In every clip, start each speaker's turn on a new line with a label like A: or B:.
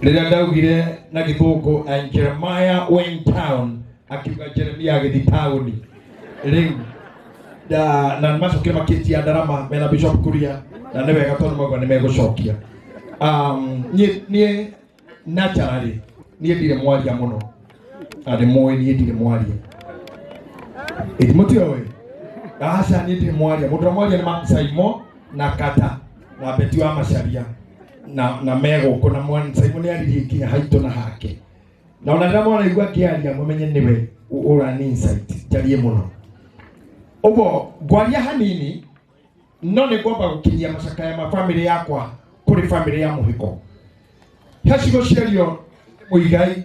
A: Rĩrĩa ndaugire na Gĩthũngũ and Jeremiah went town, akiuga Jeremiah agĩthi taũni. Rĩu na macokire makĩtia ndarama mena Bishop Kuria na nĩ wega tondũ mauga nĩ megũcokia. Niĩ naturally niĩ ndirĩ mwaria mũno. Andĩ moĩ niĩ ndirĩ mwaria. Mũtio we. Aca niĩ ndirĩ mwaria. Mũndũ wa mwaria nĩ Saimo na Kata na Beti wa Macharia na Mego na mwana Saimo nĩ aririe nginya haitũ na hake. Na ona rĩrĩa mwana igua kĩaria mũmenye nĩwe ũrani insight jarie mũno. Ogo ngwaria hanini no nĩ ngomba gũkinyia macakaya ma family yakwa kũrĩ family ya Muhiko. Hacigo ciario Muigai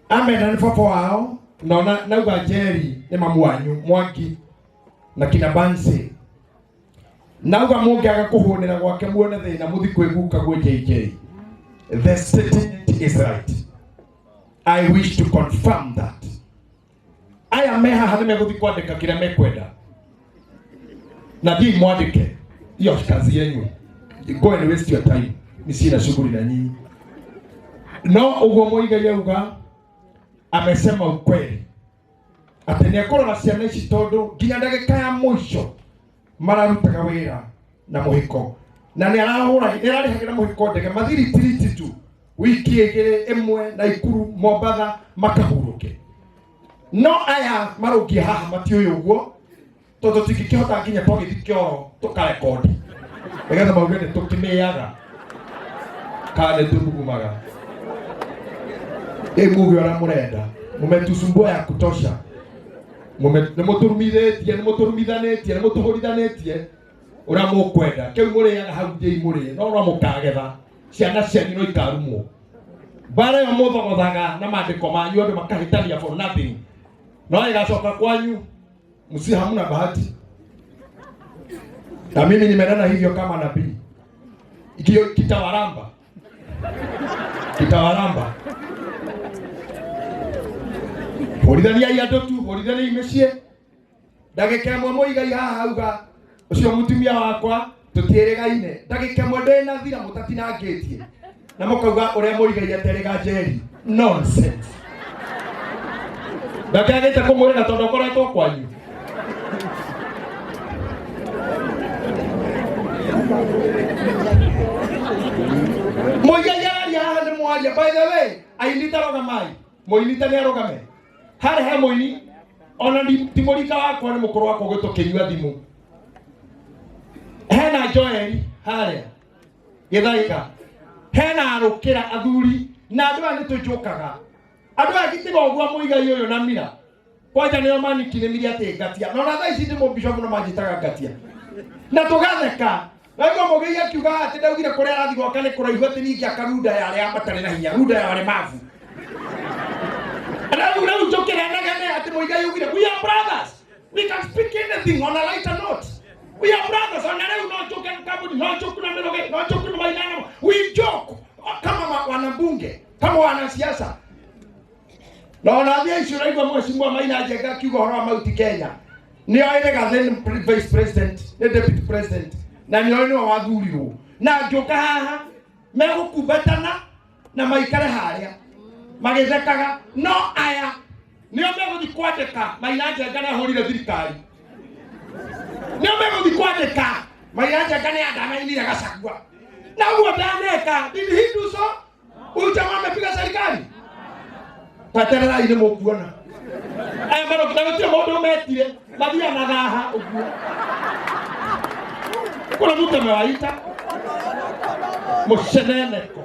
A: amena nĩ baba wao na nauga Jerry nĩ mamu wanyu Mwangi na kina Bansi. Nauga mũngĩaga kũhũnĩra gwake muone thĩna Mathiko iguka gwĩ JJ. The statement is right. I wish to confirm that. Aya meha hana megũthi kwandĩka kĩrĩa mekwenda. Na thiĩ mwandĩke. Hiyo kazi yenu. Go and waste your time. Ni sina shughuli na nyinyi. No ũguo Muigai auga amesema ukweli. Atĩ nĩakorwo na ciana ici tondũ nginya ndagĩka ya mũico mararutaga wĩra na Muhiko. Na nĩararĩhagĩra Muhiko ndege mathiritiriti tu. Wiki igĩrĩ ĩmwe na Ikuru Mombatha makahurũke. No aya marũngie haha matiũĩ ũguo tondũ tũtingĩkĩhota nginya twagĩthi kĩoro tũkarekodi. Nĩgetha mauge nĩ tũkĩmĩaga kana nĩ tũmugumaga. Muge ora mũrenda mũmetusumbua ya kutosha. Nĩ mũtũrumithanĩtie nĩ mũtũhũrithanĩtie ũrĩa mũkwenda. Kĩu mũrĩaga hau njĩi mũrĩe no mũkagetha ciana cianyu no ikarumwo. Bara yo mũthogothaga na maandĩko manyu andũ makahĩtania for nothing. No igacoka kwanyu msi hamna bahati. Na mimi nimenena hivyo kama nabii. Kitawaramba. Horithania iando tu, horithania imĩciĩ. Ndagĩka ĩmwe Muigai haha auga ũcio mũtumia wakwa tũtiĩrĩgaine. Ndagĩka ĩmwe ndĩna thira mũtatinangĩtie. Na mũkauga ũrĩa Muigai aterĩga Jerry. Nonsense. Ndakagĩte kũmwĩra tondũ koretwo kwanyu. Muigai aria haha nĩ mwaria. By the way, ainita rogamai. Mũinita nĩ arogame. Harĩ he mũini ona timũrika wakwa nĩ mũkũrũ wakwa gũtũkĩnyua thimũ. Hena Joeli harĩa Gĩthaika. Hena arũkĩra athuri na andũ aya nĩ tũnjũkaga. Andũ aya gĩtiga ũguo Muigai ũyũ na Mira. Kwanja nĩo manikinĩmirie atĩ ngatia. Na thaa ici ndĩ mũbishop no manjĩtaga ngatia. Na tũgatheka. Naigua Muigai akiuga atĩ ndaugire kũrĩa arathi gwaka nĩ kũraihu atĩ ningĩ akarunda yarĩa matarĩ na hinya. Runda yarĩ mavu. Rau jokera nagane ati Muigai ugire we are brothers. We can speak anything on a lighter note. We are brothers. On rau no joke kabudi no joke na meloge no joke na mainano. We joke kama wanabunge kama wanasiasa. Na naambia ishura hivyo mheshimiwa Maina Njenga kiugo horo wa Mount Kenya. Nio ene then vice president, the deputy president. Na nio ene wa thuriwo. Na joka haha megũkumbatana na maikare harĩa. Magĩthekaga no aya nĩo megũthi kwandĩka Maina Njenga nĩ ahũrire thirikari. Nĩo megũthi kwandĩka Maina Njenga nĩ andamainire Gachagua. Na huo ndaneka did he do so? Huyu jamaa amepiga serikali. Paterera ile mũkuona. Aya bado kitagotia mũndũ metire mathia na thaha ũguo. Kuna mtu amewaita mũceneneko.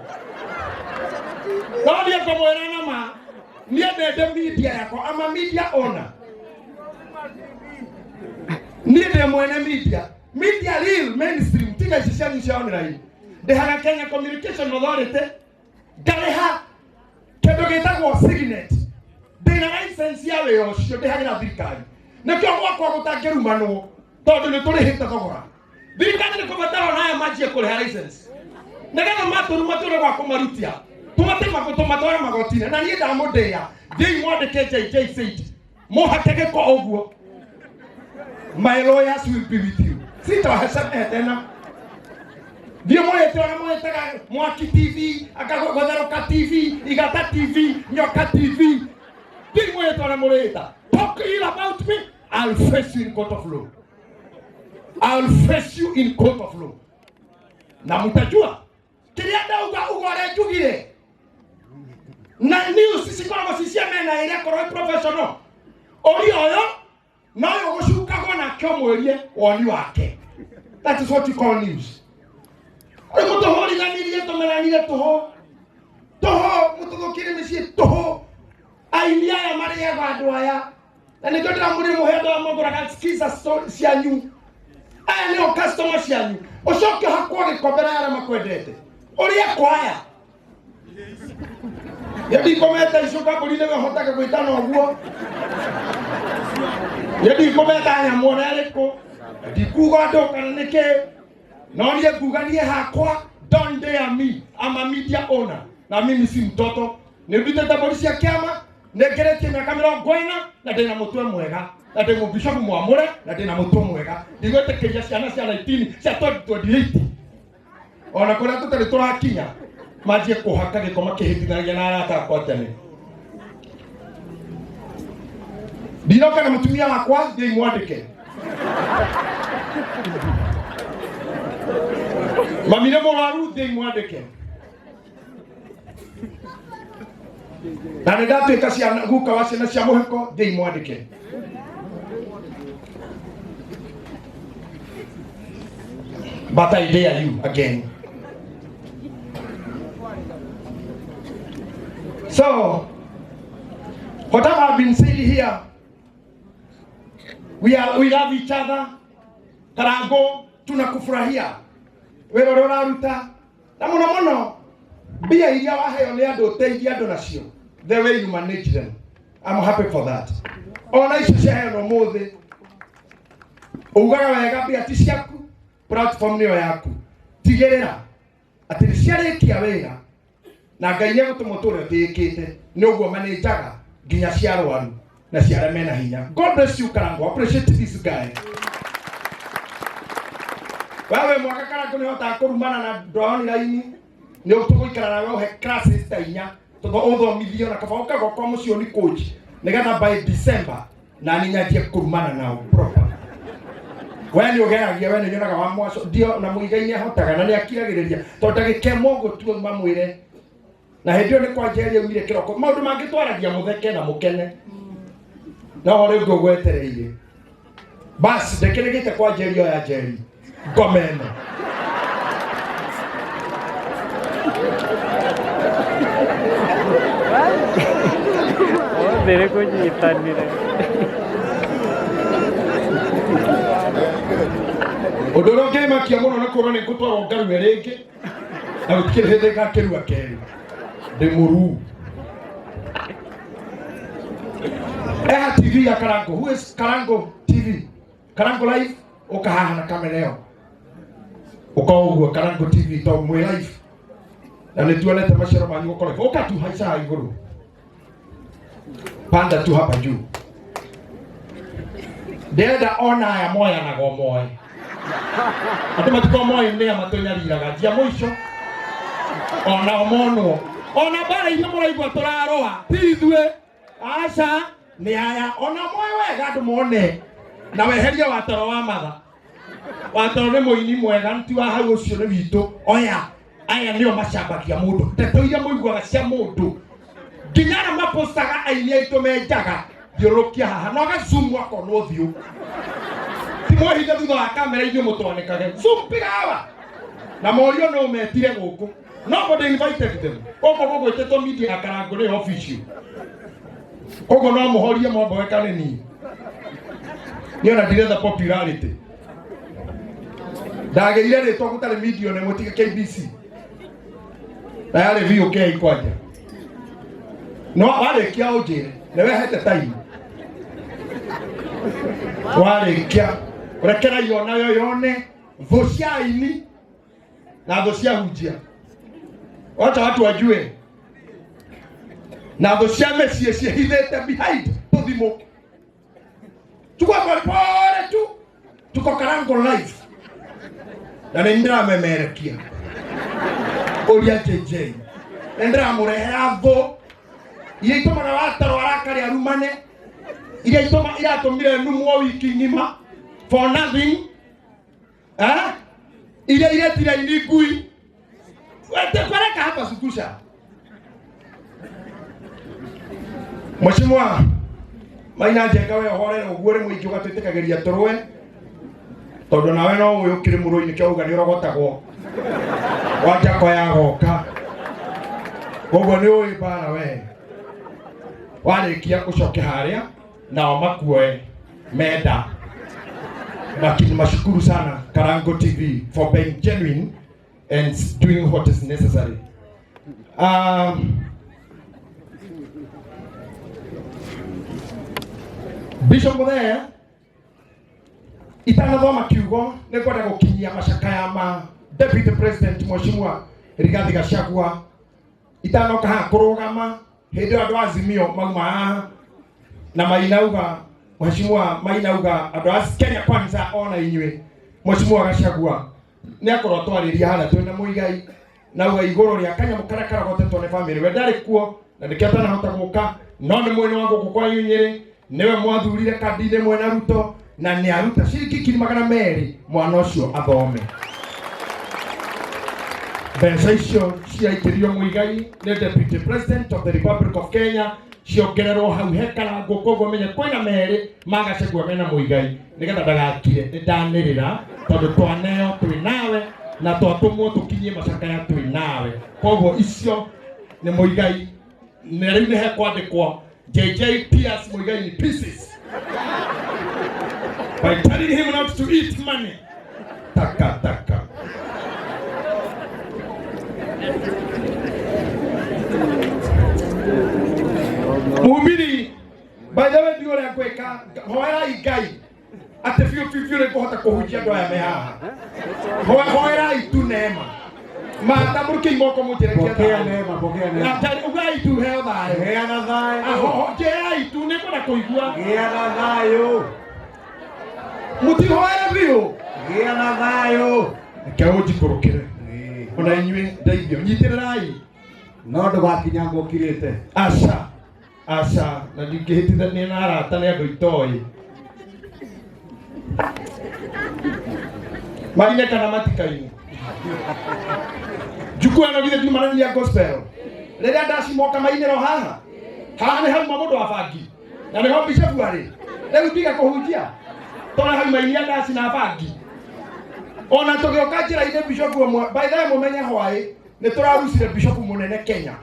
A: Ndio ndio kwa mwana ma niende media yako ama media owner. Niende mwana media real mainstream tinga shisha shaona hii. The Hana Kenya Communication Authority gareha kendo getagwo signet. Ndina license yawe yocio ndihagira thirikari. Nakio gwakwa gũtangĩrumanwo tondũ nĩ tũrĩhĩte thogora. Thirikari nĩ kũbatara nayo manjie kũrĩha license. Nĩgetha matũre gwa kũmarutia. Tumatwara magoti-inĩ na niĩ ndamũndĩya thiĩ mwandĩke JJ said mũhatege ko ũguo. My lawyers will be with you. Sitawahesema tena. Ndio mwete wana mwete Mwaki TV, Akagotheroka TV, Igata TV, Nyoka TV. Ndio mwete wana mwete. Talk ill about me, I'll face you in court of law. I'll face you in court of law. Na mtajua kiria dauga ugore jugire. Na news sisi kwa sisi amena ile koro professional. Ori oyo na yo gushuka gona kyomwerie woni wake. That is what you call news. Ori muto hori nganirie to meranire toho. Toho muto dokire misi toho. Ainia ya mari ya bandu aya. Na ndio ndira muri muhedo wa mogora kansikiza cianyu. Aya ni o customer cianyu. Ucoke hakwa gikombera ya makwendete. Ori akwaya. Yedi kometa icoka kuri ne hotaka kuitana oguo. Yedi kometa anya muone ariko. Dikuga ndoka nike. No nie kuganie hakwa, don't dare me. I'm a media owner. Na mimi si mtoto. Nirudite polisi ya kiama, negerete na kamera ngoina na ndina mutwe mwega. Na ndimo bishop mwamure na ndina mutwe mwega. Ndigwete keja ciana cia 19 cia 2028. Ona kora tutari turakinya. Majie kuhaka gikoma kihitinagia na arata kwa tene. Dinoka na mutumia wakwa ndi mwandike. Mamire moraru ndi mwandike. Na ndatu ikacia guka wase na cia muhiko ndi mwandike. But I dare you again. So, whatever I've been saying here, we love each other. Karango tunakufurahia. Wewe roraruta. Na mono bia iria waheo ni andu teithia andu nacio. The way you manage them. I'm happy for that. Ona icio cia no muthi. Ugaga wega bia ti ciaku. Platform niyo yaku. Tigirira ati ciarekia wega. Na Ngai ni gutumutore tikite ni uguo manajaga ginya ciarwaru na ciareme na hinya. God bless you Karango. Appreciate this guy. Wewe mwaka Karango ni hota kurumana na drone line ni utuguikara na wewe classes ta inya to uthomithio na kaboka goko mucio ni coach nigetha by December na ninyajie kurumana nao proper. Wewe ni ugeragia wewe ni nyonaga wa mwaco ndio na muigaine hotaga na ni akiragiriria to ndagikemo gutua mamwire. Na hendio ni kwa njeri umire kiroko maundu mangitwaragia mutheke na mukene na ore ngo gwetereire bas ndekeregete kwa njeri ya njeri ngomene
B: dere kunyitanire
A: odoroge makia muno na korone gutwara ngaru erenge na utikire hede ka kirua keri de muru. TV ya Karango. Who is Karango TV? Karango Live? Okahaha na kamereo. Uko Karango TV to mwe live. Na nitualeta mashara manyu uko live. Oka tu haisa iguru. Panda tu hapa juu. Deda ona ya moya na gomoe. Ati matiko moya ni amatonya liraga. Dia mwisho. Ona omono. Ona bara ile mora igwa turaroha tithwe aca ni aya ona moyo wega ndumone na weheria watoro wa matha watoro ni muini mwega nti wa hau ucio ni witu oya aya nio macambakia mundu teto iria muiguaga cia mundu nginyara mapostaga ainia itumenjaga thiurukia haha no gazoom wako no thiu ti mohitha thutha wa kamera inyuĩ mũtwanĩkage zoom piga hawa na morio no metire gũkũ. Nobody invited them. Oko gwetetwo media ya Karango ni official. Oko no muhorie mombo wekane ni. Niona ndiretha popularity. Ndageire ritwa gutari media ne mutige KBC. Na yale VOK kwaje. No wale kia ujire. Newe hete time. Wale kia. Urekera yona yoyone. Vocia ini. Na vocia hujia. Wacha watu wajue. Na vocia mesie hidete behind podimo. Tuko pole tu. Tuko Karango Live. Na nindra memerekia. Oria JJ. Endra murehera tho. Iria itumaga Mataro arakari arumane. Iria iratumire numwo wiki ngima for nothing. Iria tira inigui. Wete kwareka hapa sukusha. Mheshimiwa Maina Njenga we hore ogure muingi ugatwitikagiria turwe tondu nawe no uyukire muruini kyo uga ni urogotagwo wanja kwa yagoka gogo ni uyi bana we warikia ucoke haria nao makuoe meda lakini mashukuru sana Karango TV for being genuine and doing what is necessary. Bishop Muthenya itanathoma kiugo ni kwenda gukinyia macaka ya ma Deputy President Mheshimiwa Rigathi Gachagua itanoka ha kurugama hindi andu azimio mauma na mainauga Mheshimiwa mainauga andu a Kenya Kwanza ona inywe Mheshimiwa Gachagua ni akorwo twariria hala twina muigai na uga igoro ria kanya mukarakara gotetwo ni family we ndari kuo na niketa na hota guka no ni mwene wangu kwa Nyeri niwe mwathurire kadine mwena Ruto na ni aruta ciringi 200 mwana ucio athome mbeca icio ciaitirio muigai ni Deputy President of the Republic of Kenya ciongererwo hau hekara ngũkũguo menye kwĩna merĩ magacegua mena muigai nigetha ndagakire ndanĩrĩra tondu twaneo twĩ nawe na twatũmwo tũkinyie macaka ya twĩ nawe koguo icio ni muigai nĩ hekwandĩkwo JJ Pierce Muigai in pieces by telling him not to eat money. Taka. Mubiri, by the way, do you like hoera igai? Ate fiu le kohota kohujia doya meha. Hoera itu nema. Mata burki moko muterekia pokea nema. Natari ugai tu heo dai. Hea na dai. Jea itu neko na koigua. Hea na dai. Muti hoera bio. Hea na dai. Kao jikorokere. Ona inywe ndaibio nyiterai. No ndo bakinyango kirete. Asa na ndikihitithania na arata ni andu itoi. Marine kana matikaini. Jukua na githe jumana ya gospel. Rĩrĩa ndacimoka mainĩro haha. Haha nĩ hau mũndũ wa bangi. Na nĩ ho bishop arĩ. Rĩu tiga kũhunjia. Tona hau mainia ndaci na bangi. Ona tũgĩoka njĩra-inĩ bishop ũmwe. By the way mũmenye hwaĩ nĩ tũrarucire bishop mũnene Kenya.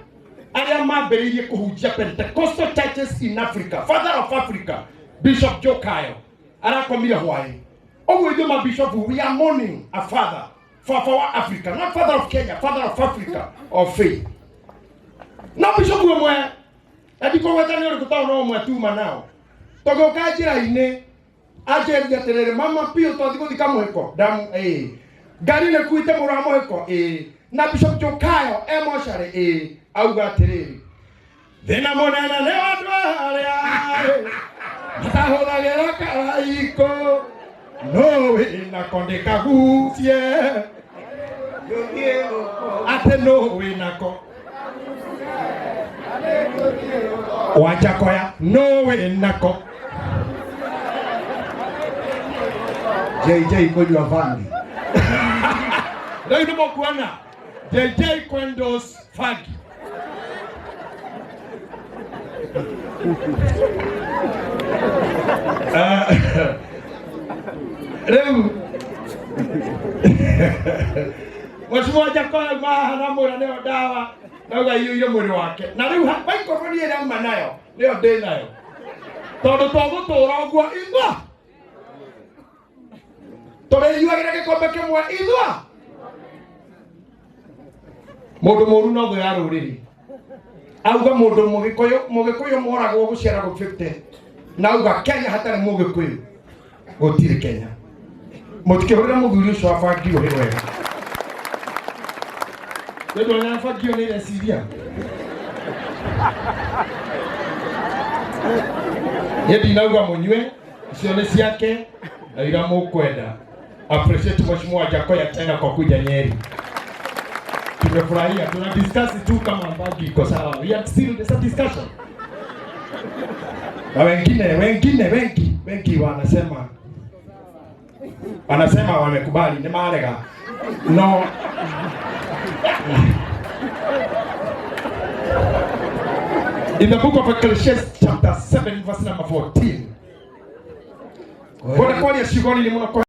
A: Arĩa mambĩrĩirie kũhunjia Pentecostal churches in Africa. Father of Africa, Bishop Joe Kayo. Arakomire hwaĩ. Oguo ithuĩ ma bishop we are mourning a father. For Africa, not father of Kenya, father of Africa of faith. No bishop umwe, adiko wetani uri kutao no umwe tuma nao. Togo kajira ine, aje yaterere mama pio to adiko dika muheko, damu gari ne kuite mura muheko na bishop Jokayo moshare auga terere. Thina monana ne watu haria. Matahoda gera karaiko. No ina kondeka gusie. Ate no inako wachakoya no inako JJ kwenye wafandi ndio kuana JJ kwendos fagi leo Mheshimiwa Jakoya mahana mura neo dawa na uga iyo mwiri wake na riu microphone ira uma nayo nio ndi nayo tondu twagutura uguo igwa tore yuagira gikombe kimwe igwa mundu muru no gwe aruriri auga mundu mugikuyu moragwo guciara go 50 na auga Kenya hatari mugikuyu gutiri Kenya mutikihurira muthuri ucio abangio wega ndio na abangio ni resiria yedi nauga munywe icio ni ciake na ira mukwenda appreciate Mheshimiwa Jakoya tena kwa kuja Nyeri tumefurahia. Tuna discuss tu kama ambavyo iko sawa. We are still the discussion. Na wengi wanasema wamekubali ni malega. No. In the book of Ecclesiastes chapter 7 verse number 14. Kwa kweli ya Ciugo ni